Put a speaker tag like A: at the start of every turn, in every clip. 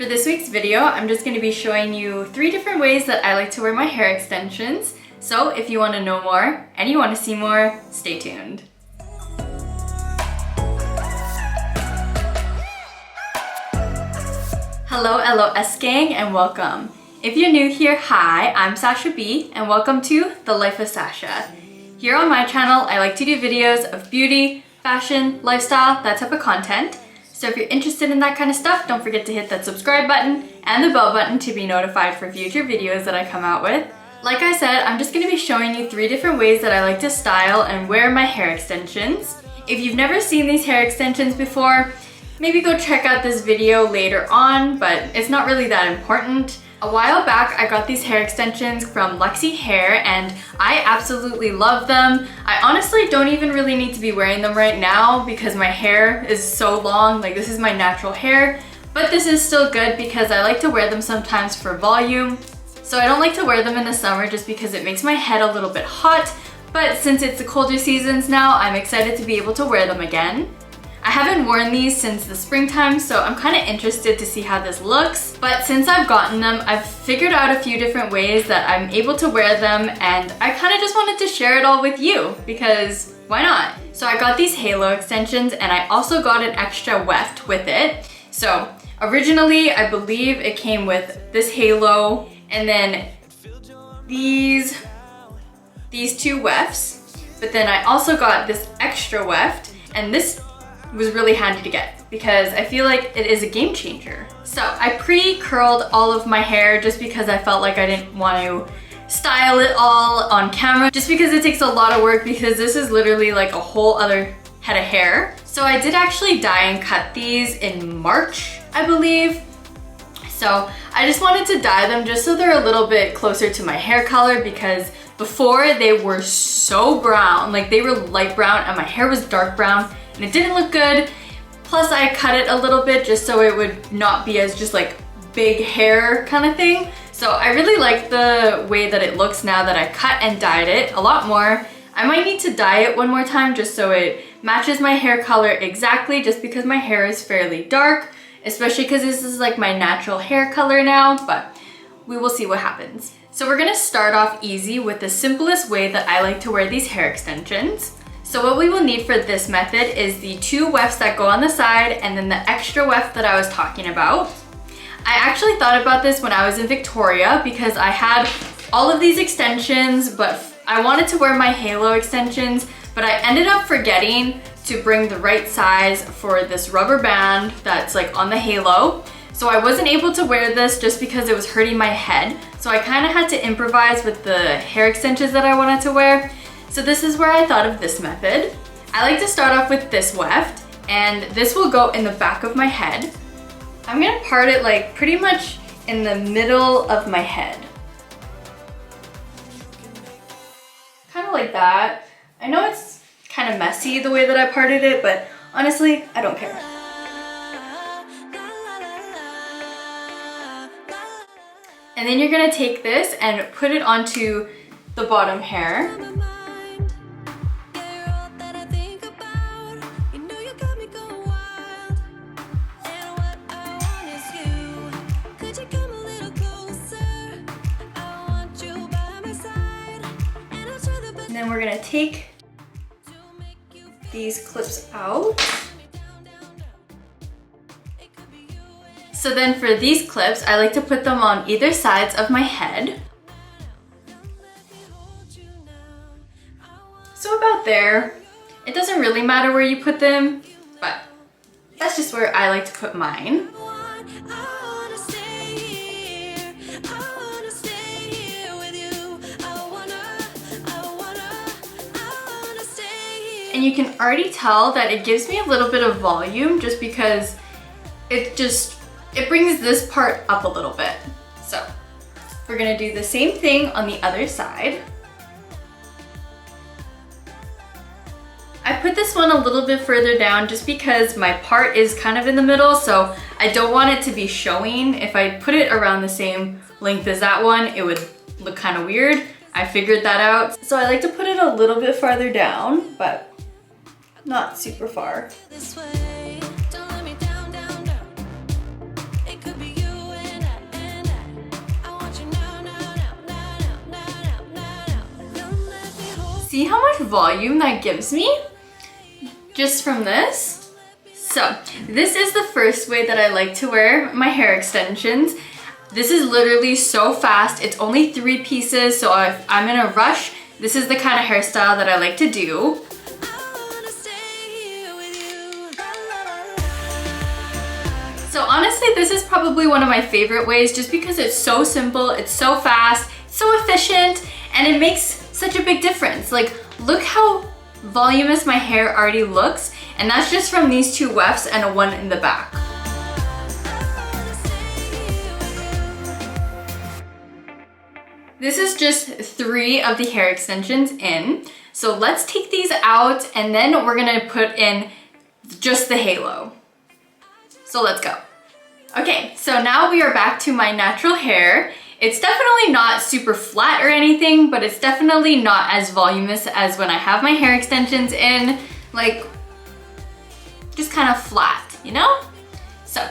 A: For this week's video, I'm just going to be showing you 3 different ways that I like to wear my hair extensions. So if you want to know more and you want to see more, stay tuned. Hello LOS gang and welcome. If you're new here, hi, I'm Sacha B and welcome to The Life of Sacha. Here on my channel, I like to do videos of beauty, fashion, lifestyle, that type of content. So if you're interested in that kind of stuff, don't forget to hit that subscribe button and the bell button to be notified for future videos that I come out with. Like I said, I'm just going to be showing you 3 different ways that I like to style and wear my hair extensions. If you've never seen these hair extensions before, maybe go check out this video later on, but it's not really that important. A while back, I got these hair extensions from Luxy hair and I absolutely love them. I honestly don't even really need to be wearing them right now because my hair is so long, like this is my natural hair, but this is still good because I like to wear them sometimes for volume. So I don't like to wear them in the summer just because it makes my head a little bit hot, but since it's the colder seasons now, I'm excited to be able to wear them again. I haven't worn these since the springtime, so I'm kind of interested to see how this looks. But since I've gotten them, I've figured out a few different ways that I'm able to wear them, and I kind of just wanted to share it all with you because why not? So I got these halo extensions and I also got an extra weft with it. So originally, I believe it came with this halo and then these 2 wefts, but then I also got this extra weft, and this was really handy to get because I feel like it is a game changer. So I pre-curled all of my hair just because I felt like I didn't want to style it all on camera just because it takes a lot of work because this is literally like a whole other head of hair. So I did actually dye and cut these in March, I believe. So I just wanted to dye them just so they're a little bit closer to my hair color because before they were so brown, like they were light brown and my hair was dark brown and it didn't look good. Plus I cut it a little bit just so it would not be as just like big hair kind of thing. So I really like the way that it looks now that I cut and dyed it a lot more. I might need to dye it one more time just so it matches my hair color exactly, just because my hair is fairly dark, especially because this is like my natural hair color now, but we will see what happens. So we're gonna start off easy with the simplest way that I like to wear these hair extensions. So what we will need for this method is the 2 wefts that go on the side and then the extra weft that I was talking about. I actually thought about this when I was in Victoria because I had all of these extensions, but I wanted to wear my halo extensions, but I ended up forgetting to bring the right size for this rubber band that's like on the halo. So I wasn't able to wear this just because it was hurting my head. So I kind of had to improvise with the hair extensions that I wanted to wear. So this is where I thought of this method. I like to start off with this weft, and this will go in the back of my head. I'm gonna part it like pretty much in the middle of my head. Kind of like that. I know it's kind of messy the way that I parted it, but honestly, I don't care. And then you're gonna take this and put it onto the bottom hair. And then we're gonna take these clips out. So then for these clips, I like to put them on either sides of my head. So about there. It doesn't really matter where you put them, but that's just where I like to put mine. And you can already tell that it gives me a little bit of volume just because it brings this part up a little bit. So we're gonna do the same thing on the other side. I put this one a little bit further down just because my part is kind of in the middle, so I don't want it to be showing. If I put it around the same length as that one, it would look kind of weird. I figured that out. So I like to put it a little bit farther down, but not super far. This way, don't let me down, down, down. It could be you. See how much volume that gives me just from this? So this is the first way that I like to wear my hair extensions. This is literally so fast. It's only 3 pieces, so if I'm in a rush, this is the kind of hairstyle that I like to do. So honestly, this is probably one of my favorite ways just because it's so simple, it's so fast, it's so efficient, and it makes such a big difference. Like, look how voluminous my hair already looks, and that's just from these 2 wefts and a one in the back. This is just 3 of the hair extensions in. So let's take these out and then we're gonna put in just the halo. So let's go. Okay, so now we are back to my natural hair. It's definitely not super flat or anything, but it's definitely not as voluminous as when I have my hair extensions in, like just kind of flat, you know? So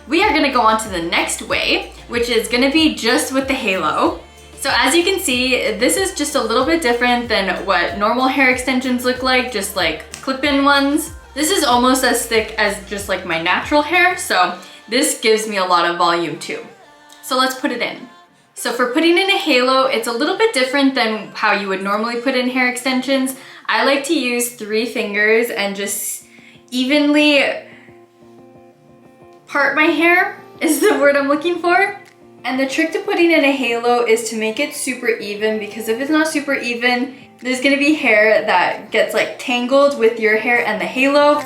A: we are gonna go on to the next way, which is gonna be just with the halo. So as you can see, this is just a little bit different than what normal hair extensions look like, just like clip-in ones. This is almost as thick as just like my natural hair, so this gives me a lot of volume too. So let's put it in. So for putting in a halo, it's a little bit different than how you would normally put in hair extensions. I like to use 3 fingers and just evenly part my hair, is the word I'm looking for. And the trick to putting in a halo is to make it super even, because if it's not super even, there's gonna be hair that gets like tangled with your hair and the halo.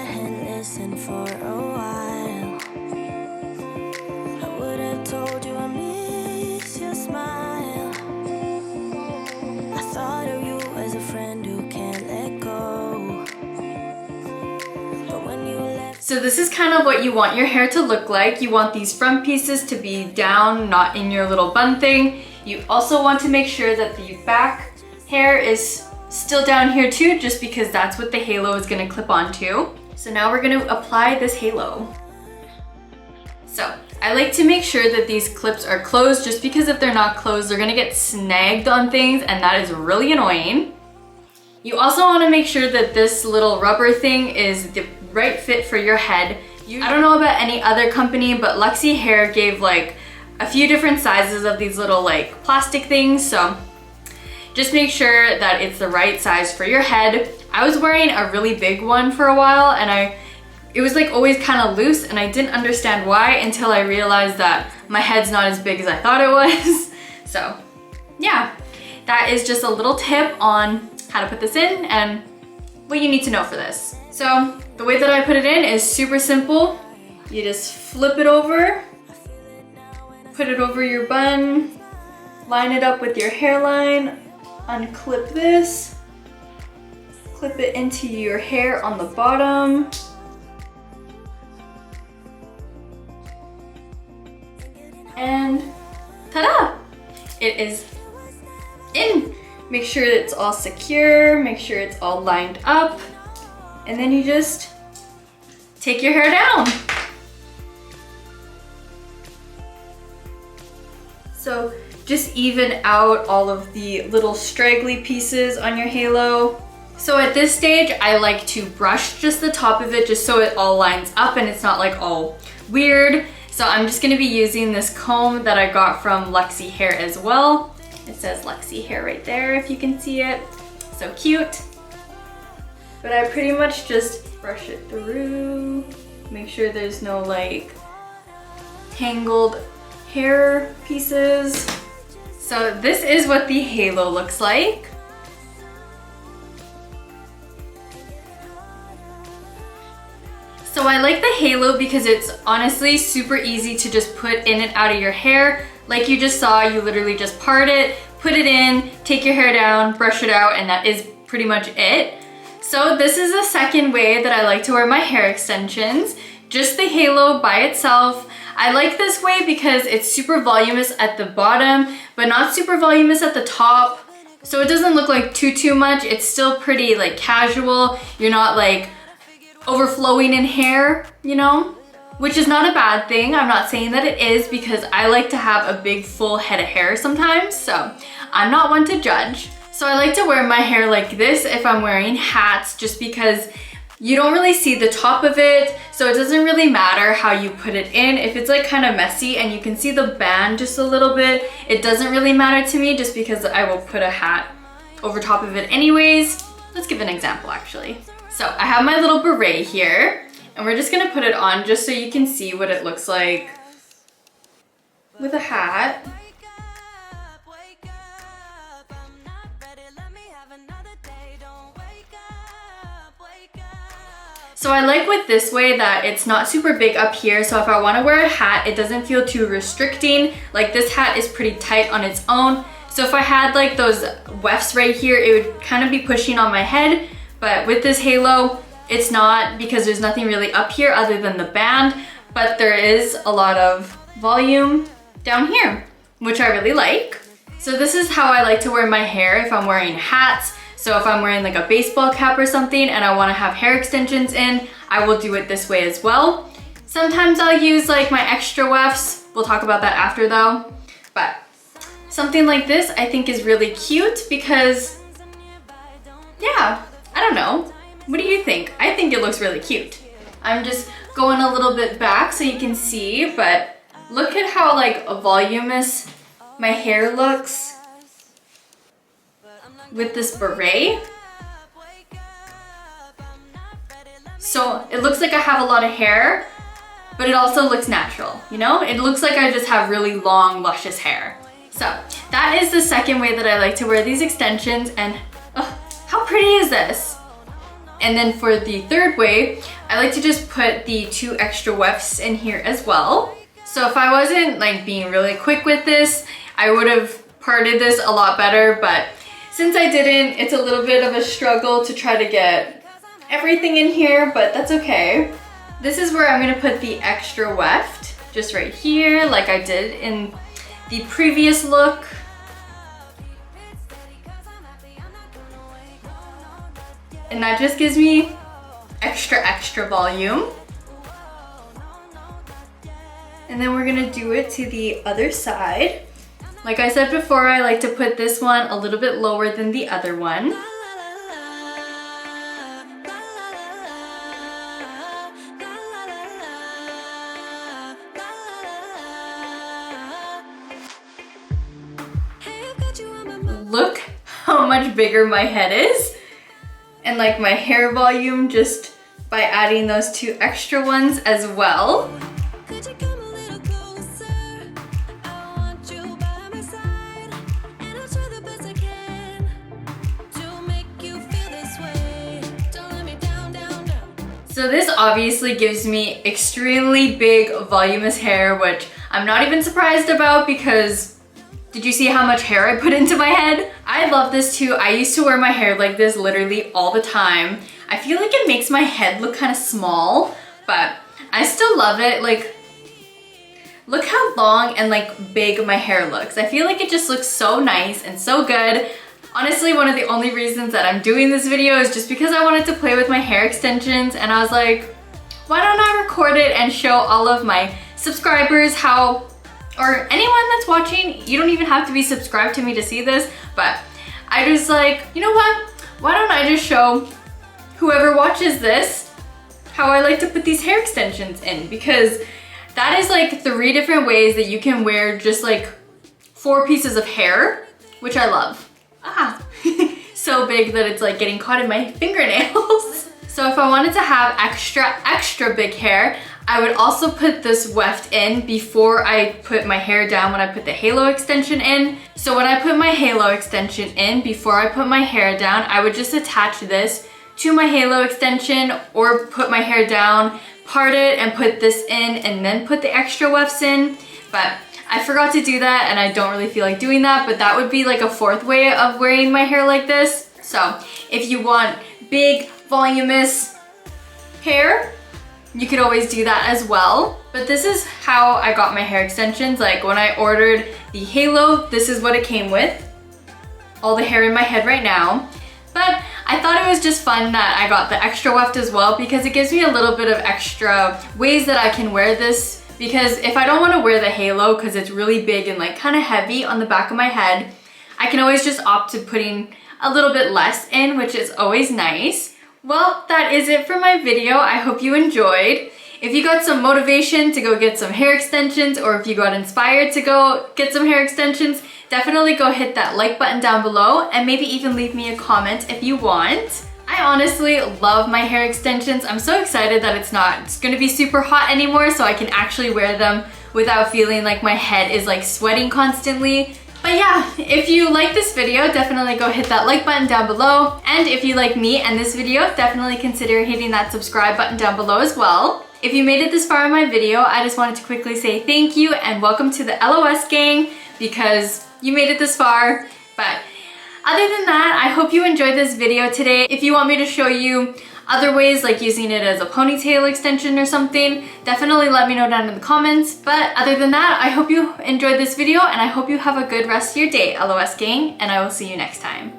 A: So this is kind of what you want your hair to look like. You want these front pieces to be down, not in your little bun thing. You also want to make sure that the back hair is still down here too, just because that's what the halo is gonna clip onto. So now we're gonna apply this halo. So I like to make sure that these clips are closed, just because if they're not closed, they're gonna get snagged on things, and that is really annoying. You also wanna make sure that this little rubber thing is the right fit for your head. I don't know about any other company, but Luxy Hair gave like a few different sizes of these little like plastic things, so just make sure that it's the right size for your head. I was wearing a really big one for a while, and it was like always kind of loose, and I didn't understand why until I realized that my head's not as big as I thought it was. So yeah, that is just a little tip on how to put this in and what you need to know for this. So the way that I put it in is super simple. You just flip it over, put it over your bun, line it up with your hairline, unclip this, clip it into your hair on the bottom. And ta-da! It is in. Make sure it's all secure, make sure it's all lined up, and then you just take your hair down. So just even out all of the little straggly pieces on your halo. So at this stage, I like to brush just the top of it just so it all lines up and it's not like all weird. So I'm just gonna be using this comb that I got from Luxy Hair as well. It says Luxy Hair right there if you can see it. So cute. But I pretty much just brush it through, make sure there's no like tangled hair pieces. So this is what the halo looks like. So I like the halo because it's honestly super easy to just put in and out of your hair. Like you just saw, you literally just part it, put it in, take your hair down, brush it out, and that is pretty much it. So this is the second way that I like to wear my hair extensions. Just the halo by itself. I like this way because it's super voluminous at the bottom, but not super voluminous at the top. So it doesn't look like too much. It's still pretty like casual. You're not like overflowing in hair, you know? Which is not a bad thing. I'm not saying that it is, because I like to have a big full head of hair sometimes, so I'm not one to judge. So I like to wear my hair like this if I'm wearing hats, just because you don't really see the top of it, so it doesn't really matter how you put it in. If it's like kind of messy and you can see the band just a little bit, it doesn't really matter to me just because I will put a hat over top of it anyways. Let's give an example actually. So I have my little beret here and we're just gonna put it on just so you can see what it looks like with a hat. So I like with this way that it's not super big up here, so if I want to wear a hat, it doesn't feel too restricting. Like this hat is pretty tight on its own, so if I had like those wefts right here, it would kind of be pushing on my head, but with this halo, it's not, because there's nothing really up here other than the band, but there is a lot of volume down here, which I really like. So this is how I like to wear my hair if I'm wearing hats. So if I'm wearing like a baseball cap or something and I want to have hair extensions in, I will do it this way as well. Sometimes I'll use like my extra wefts. We'll talk about that after though. But something like this I think is really cute because, yeah, I don't know. What do you think? I think it looks really cute. I'm just going a little bit back so you can see, but look at how like voluminous my hair looks with this beret. So it looks like I have a lot of hair, but it also looks natural, you know? It looks like I just have really long, luscious hair. So that is the second way that I like to wear these extensions, and oh, how pretty is this? And then for the third way, I like to just put the 2 extra wefts in here as well. So if I wasn't like being really quick with this, I would have parted this a lot better, but since I didn't, it's a little bit of a struggle to try to get everything in here, but that's okay. This is where I'm gonna put the extra weft, just right here, like I did in the previous look. And that just gives me extra volume. And then we're gonna do it to the other side. Like I said before, I like to put this one a little bit lower than the other one. Look how much bigger my head is, and like my hair volume just by adding those 2 extra ones as well. So this obviously gives me extremely big voluminous hair, which I'm not even surprised about because did you see how much hair I put into my head? I love this too. I used to wear my hair like this literally all the time. I feel like it makes my head look kind of small, but I still love it. Like, look how long and like big my hair looks. I feel like it just looks so nice and so good. Honestly, one of the only reasons that I'm doing this video is just because I wanted to play with my hair extensions, and I was like, why don't I record it and show all of my subscribers how, or anyone that's watching, you don't even have to be subscribed to me to see this, but I just like, you know what? Why don't I just show whoever watches this how I like to put these hair extensions in, because that is like 3 different ways that you can wear just like 4 pieces of hair, which I love. Ah, so big that it's like getting caught in my fingernails. So if I wanted to have extra big hair, I would also put this weft in before I put my hair down when I put the halo extension in. So when I put my halo extension in, before I put my hair down, I would just attach this to my halo extension or put my hair down, part it and put this in, and then put the extra wefts in. But I forgot to do that and I don't really feel like doing that, but that would be like a 4th way of wearing my hair like this. So if you want big, voluminous hair, you could always do that as well. But this is how I got my hair extensions. Like when I ordered the halo, this is what it came with. All the hair in my head right now. But I thought it was just fun that I got the extra weft as well, because it gives me a little bit of extra ways that I can wear this. Because if I don't want to wear the halo because it's really big and like kind of heavy on the back of my head, I can always just opt to putting a little bit less in, which is always nice. Well, that is it for my video. I hope you enjoyed. If you got some motivation to go get some hair extensions, or if you got inspired to go get some hair extensions, definitely go hit that like button down below and maybe even leave me a comment if you want. I honestly love my hair extensions. I'm so excited that it's gonna be super hot anymore, so I can actually wear them without feeling like my head is like sweating constantly. But yeah, if you like this video, definitely go hit that like button down below. And if you like me and this video, definitely consider hitting that subscribe button down below as well. If you made it this far in my video, I just wanted to quickly say thank you and welcome to the LOS gang, because you made it this far. But other than that, I hope you enjoyed this video today. If you want me to show you other ways, like using it as a ponytail extension or something, definitely let me know down in the comments. But other than that, I hope you enjoyed this video and I hope you have a good rest of your day, LOS gang, and I will see you next time.